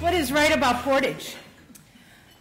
What is right about Portage?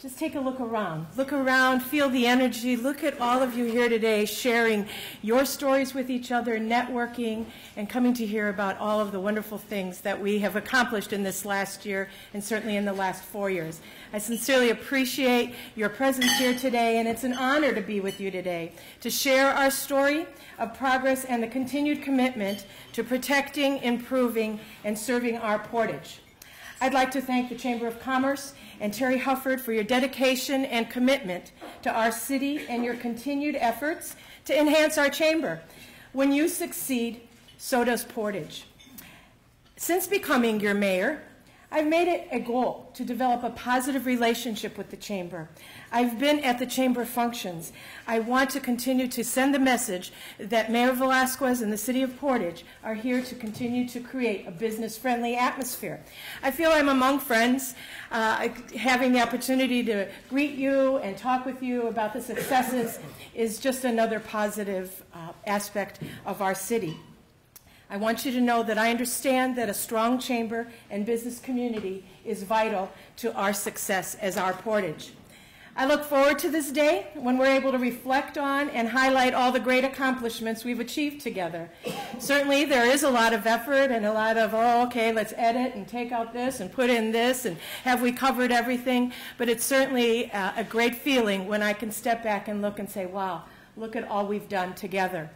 Just take a look around. Look around, feel the energy. Look at all of you here today sharing your stories with each other, networking, and coming to hear about all of the wonderful things that we have accomplished in this last year and certainly in the last 4 years. I sincerely appreciate your presence here today, and it's an honor to be with you today to share our story of progress and the continued commitment to protecting, improving, and serving our Portage. I'd like to thank the Chamber of Commerce and Terry Hufford for your dedication and commitment to our city and your continued efforts to enhance our chamber. When you succeed, so does Portage. Since becoming your mayor, I've made it a goal to develop a positive relationship with the Chamber. I've been at the Chamber functions. I want to continue to send the message that Mayor Velazquez and the City of Portage are here to continue to create a business-friendly atmosphere. I feel I'm among friends. Having the opportunity to greet you and talk with you about the successes is just another positive aspect of our city. I want you to know that I understand that a strong chamber and business community is vital to our success as our Portage. I look forward to this day when we're able to reflect on and highlight all the great accomplishments we've achieved together. Certainly there is a lot of effort and a lot of, oh, okay, let's edit and take out this and put in this and have we covered everything? But it's certainly a great feeling when I can step back and look and say, wow, look at all we've done together.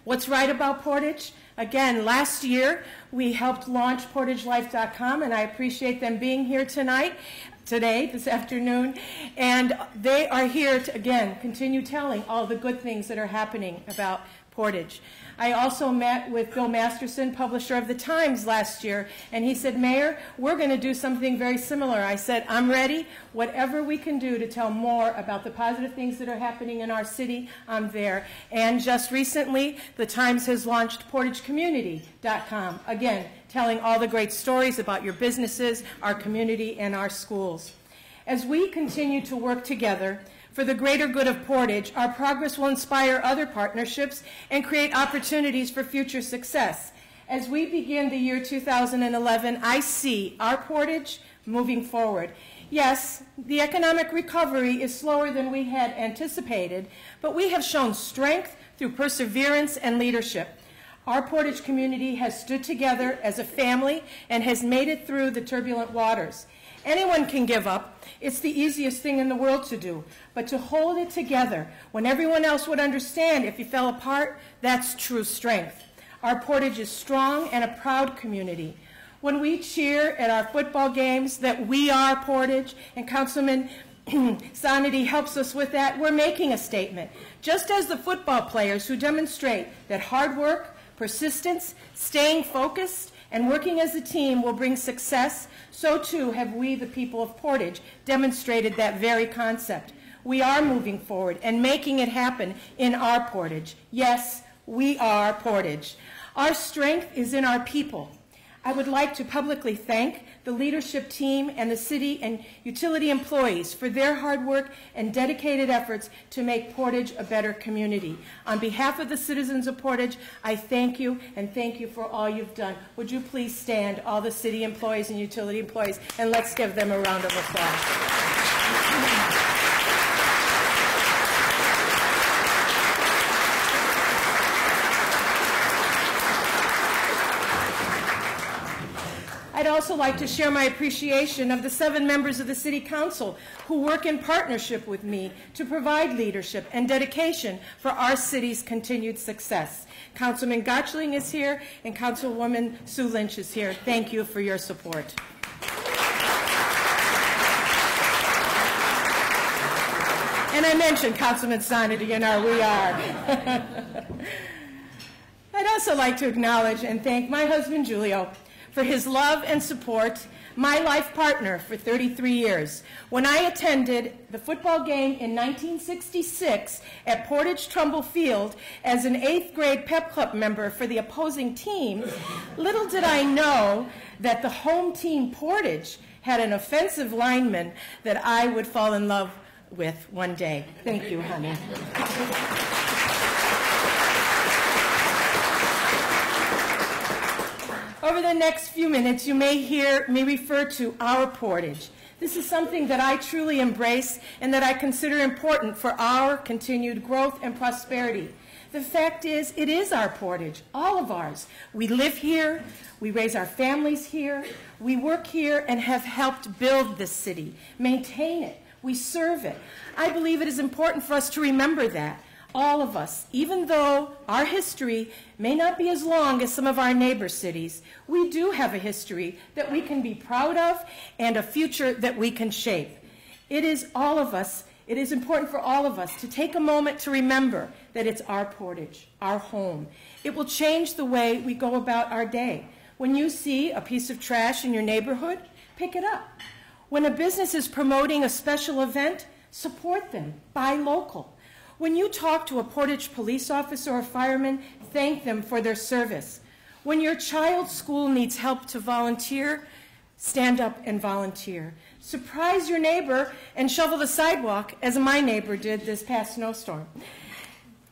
What's right about Portage? Again, last year we helped launch PortageLife.com, and I appreciate them being here this afternoon, and they are here to, again, continue telling all the good things that are happening about Portage. I also met with Bill Masterson, publisher of the Times, last year, and he said, Mayor, we're going to do something very similar. I said, I'm ready. Whatever we can do to tell more about the positive things that are happening in our city, I'm there. And just recently, the Times has launched PortageCommunity.com, again, telling all the great stories about your businesses, our community, and our schools. As we continue to work together for the greater good of Portage, our progress will inspire other partnerships and create opportunities for future success. As we begin the year 2011, I see our Portage moving forward. Yes, the economic recovery is slower than we had anticipated, but we have shown strength through perseverance and leadership. Our Portage community has stood together as a family and has made it through the turbulent waters. Anyone can give up. It's the easiest thing in the world to do. But to hold it together when everyone else would understand if you fell apart, that's true strength. Our Portage is strong and a proud community. When we cheer at our football games that we are Portage, and Councilman Sanity helps us with that, we're making a statement. Just as the football players who demonstrate that hard work, persistence, staying focused, and working as a team will bring success, so too have we, the people of Portage, demonstrated that very concept. We are moving forward and making it happen in our Portage. Yes, we are Portage. Our strength is in our people. I would like to publicly thank the leadership team and the city and utility employees for their hard work and dedicated efforts to make Portage a better community. On behalf of the citizens of Portage, I thank you and thank you for all you've done. Would you please stand, all the city employees and utility employees, and let's give them a round of applause. I'd also like to share my appreciation of the 7 members of the City Council who work in partnership with me to provide leadership and dedication for our city's continued success. Councilman Gottschling is here, and Councilwoman Sue Lynch is here. Thank you for your support. And I mentioned Councilman Sanity in our We Are. I'd also like to acknowledge and thank my husband, Julio, for his love and support, my life partner for 33 years. When I attended the football game in 1966 at Portage Trumbull Field as an 8th grade pep club member for the opposing team, little did I know that the home team Portage had an offensive lineman that I would fall in love with one day. Thank you, honey. Over the next few minutes, you may hear me refer to our Portage. This is something that I truly embrace and that I consider important for our continued growth and prosperity. The fact is, it is our Portage, all of ours. We live here, we raise our families here, we work here and have helped build this city, maintain it, we serve it. I believe it is important for us to remember that. All of us, even though our history may not be as long as some of our neighbor cities, we do have a history that we can be proud of and a future that we can shape. It is important for all of us to take a moment to remember that it's our Portage, our home. It will change the way we go about our day. When you see a piece of trash in your neighborhood, pick it up. When a business is promoting a special event, support them, buy local. When you talk to a Portage police officer or fireman, thank them for their service. When your child's school needs help to volunteer, stand up and volunteer. Surprise your neighbor and shovel the sidewalk, as my neighbor did this past snowstorm.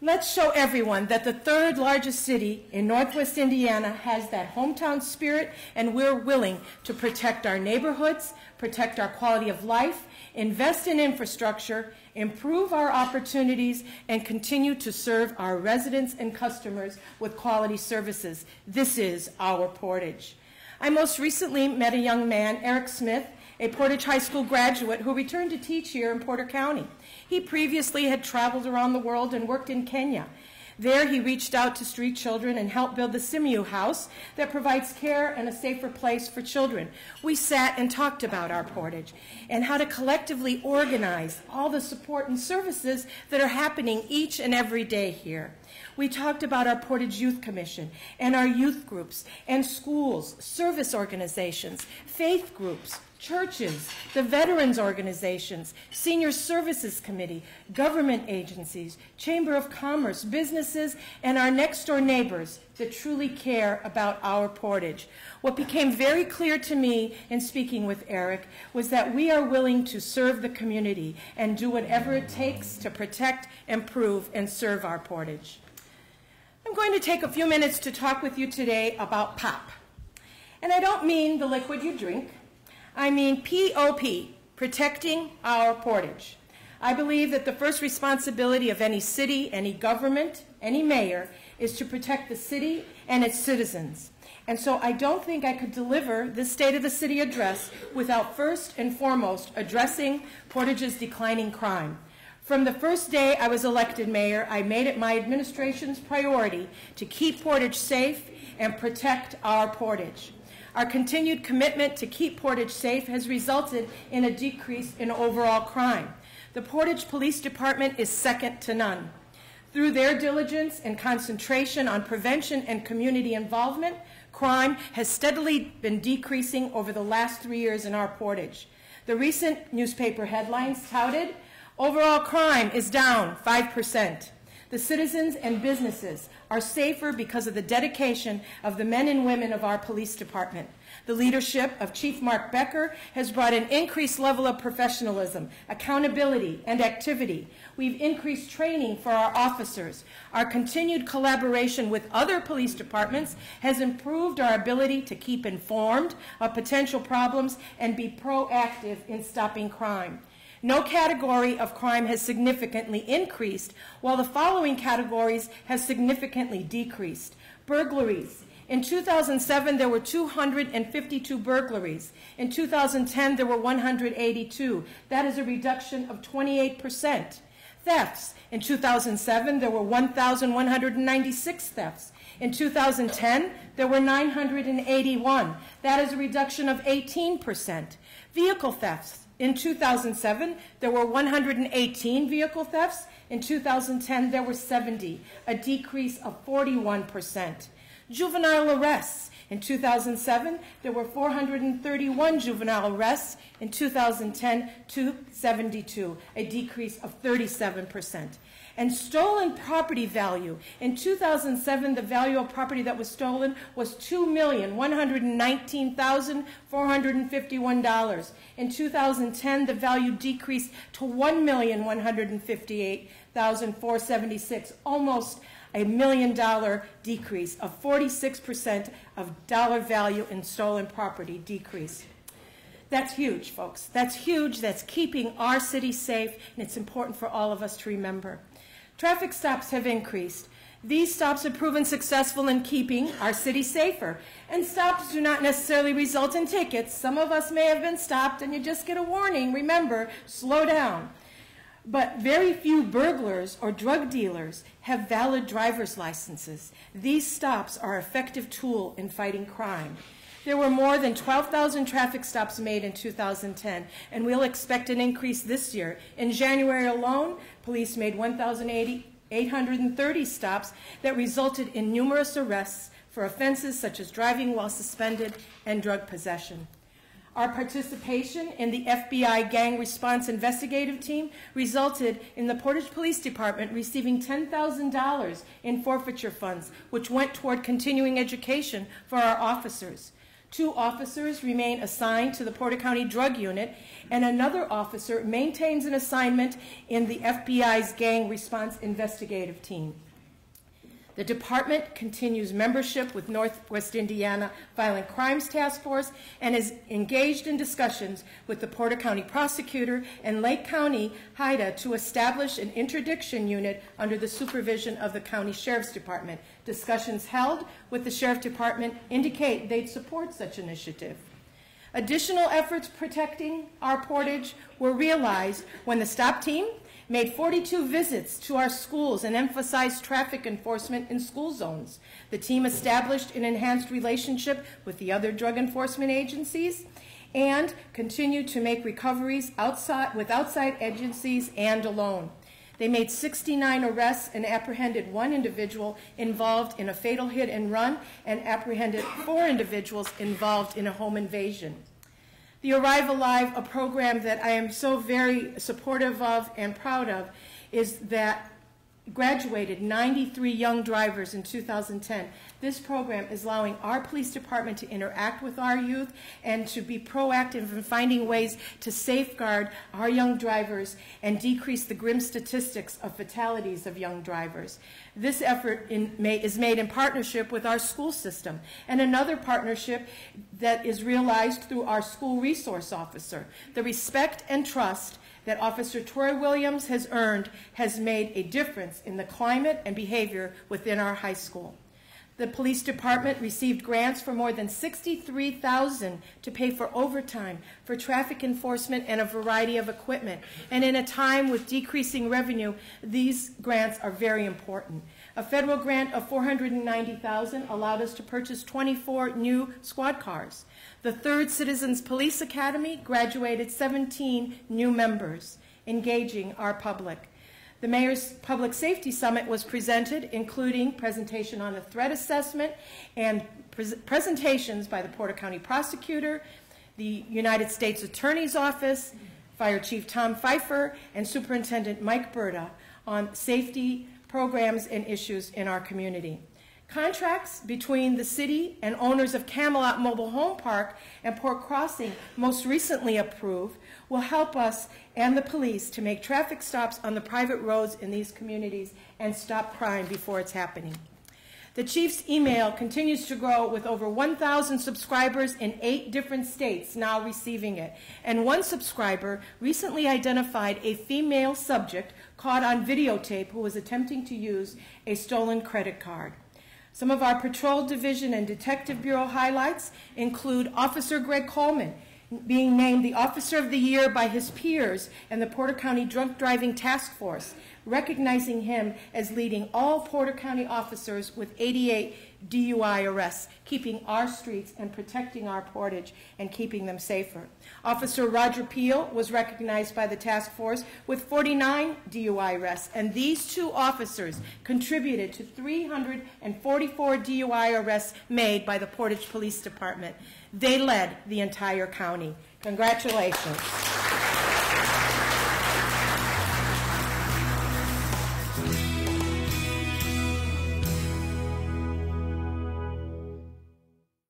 Let's show everyone that the third largest city in Northwest Indiana has that hometown spirit, and we're willing to protect our neighborhoods, protect our quality of life, invest in infrastructure, improve our opportunities, and continue to serve our residents and customers with quality services. This is our Portage. I most recently met a young man, Eric Smith, a Portage High School graduate who returned to teach here in Porter County. He previously had traveled around the world and worked in Kenya. There he reached out to street children and helped build the Simu House that provides care and a safer place for children. We sat and talked about our Portage and how to collectively organize all the support and services that are happening each and every day here. We talked about our Portage Youth Commission and our youth groups and schools, service organizations, faith groups, churches, the veterans organizations, senior services committee, government agencies, chamber of commerce, businesses, and our next door neighbors that truly care about our Portage. What became very clear to me in speaking with Eric was that we are willing to serve the community and do whatever it takes to protect, improve, and serve our Portage. I'm going to take a few minutes to talk with you today about POP. And I don't mean the liquid you drink. I mean P-O-P, protecting our Portage. I believe that the first responsibility of any city, any government, any mayor, is to protect the city and its citizens. And so I don't think I could deliver this State of the City address without first and foremost addressing Portage's declining crime. From the first day I was elected mayor, I made it my administration's priority to keep Portage safe and protect our Portage. Our continued commitment to keep Portage safe has resulted in a decrease in overall crime. The Portage Police Department is second to none. Through their diligence and concentration on prevention and community involvement, crime has steadily been decreasing over the last 3 years in our Portage. The recent newspaper headlines touted, overall crime is down 5%. The citizens and businesses are safer because of the dedication of the men and women of our police department. The leadership of Chief Mark Becker has brought an increased level of professionalism, accountability, and activity. We've increased training for our officers. Our continued collaboration with other police departments has improved our ability to keep informed of potential problems and be proactive in stopping crime. No category of crime has significantly increased, while the following categories have significantly decreased. Burglaries. In 2007, there were 252 burglaries. In 2010, there were 182. That is a reduction of 28%. Thefts. In 2007, there were 1,196 thefts. In 2010, there were 981. That is a reduction of 18%. Vehicle thefts. In 2007, there were 118 vehicle thefts. In 2010, there were 70, a decrease of 41%. Juvenile arrests. In 2007, there were 431 juvenile arrests. In 2010, 272, a decrease of 37%. And stolen property value. In 2007, the value of property that was stolen was $2,119,451. In 2010, the value decreased to $1,158,476, almost $1 million decrease, a 46% of dollar value in stolen property decrease. That's huge, folks. That's huge. That's keeping our city safe, and it's important for all of us to remember. Traffic stops have increased. These stops have proven successful in keeping our city safer. And stops do not necessarily result in tickets. Some of us may have been stopped and you just get a warning. Remember, slow down. But very few burglars or drug dealers have valid driver's licenses. These stops are an effective tool in fighting crime. There were more than 12,000 traffic stops made in 2010, and we'll expect an increase this year. In January alone, police made 1,830 stops that resulted in numerous arrests for offenses such as driving while suspended and drug possession. Our participation in the FBI Gang Response Investigative Team resulted in the Portage Police Department receiving $10,000 in forfeiture funds, which went toward continuing education for our officers. 2 officers remain assigned to the Porter County Drug Unit, and another officer maintains an assignment in the FBI's Gang Response Investigative Team. The department continues membership with Northwest Indiana Violent Crimes Task Force and is engaged in discussions with the Porter County Prosecutor and Lake County HIDA to establish an interdiction unit under the supervision of the County Sheriff's Department. Discussions held with the Sheriff Department indicate they'd support such initiative. Additional efforts protecting our Portage were realized when the STOP team made 42 visits to our schools and emphasized traffic enforcement in school zones. The team established an enhanced relationship with the other drug enforcement agencies and continued to make recoveries with outside agencies and alone. They made 69 arrests and apprehended 1 individual involved in a fatal hit and run and apprehended 4 individuals involved in a home invasion. The Arrive Alive, a program that I am so very supportive of and proud of, is that graduated 93 young drivers in 2010. This program is allowing our police department to interact with our youth and to be proactive in finding ways to safeguard our young drivers and decrease the grim statistics of fatalities of young drivers. This effort is made in partnership with our school system, and another partnership that is realized through our school resource officer. The respect and trust that Officer Troy Williams has earned has made a difference in the climate and behavior within our high school. The police department received grants for more than $63,000 to pay for overtime, for traffic enforcement, and a variety of equipment. And in a time with decreasing revenue, these grants are very important. A federal grant of $490,000 allowed us to purchase 24 new squad cars. The 3rd Citizens Police Academy graduated 17 new members, engaging our public. The Mayor's Public Safety Summit was presented, including presentation on a threat assessment and presentations by the Porter County Prosecutor, the United States Attorney's Office, Fire Chief Tom Pfeiffer, and Superintendent Mike Berta on safety programs and issues in our community. Contracts between the city and owners of Camelot Mobile Home Park and Port Crossing, most recently approved, will help us and the police to make traffic stops on the private roads in these communities and stop crime before it's happening. The Chief's email continues to grow with over 1,000 subscribers in 8 different states now receiving it. And one subscriber recently identified a female subject caught on videotape who was attempting to use a stolen credit card. Some of our Patrol Division and Detective Bureau highlights include Officer Greg Coleman being named the Officer of the Year by his peers and the Porter County Drunk Driving Task Force, recognizing him as leading all Porter County officers with 88 DUI arrests, keeping our streets and protecting our Portage and keeping them safer. Officer Roger Peel was recognized by the task force with 49 DUI arrests, and these 2 officers contributed to 344 DUI arrests made by the Portage Police Department. They led the entire county. Congratulations.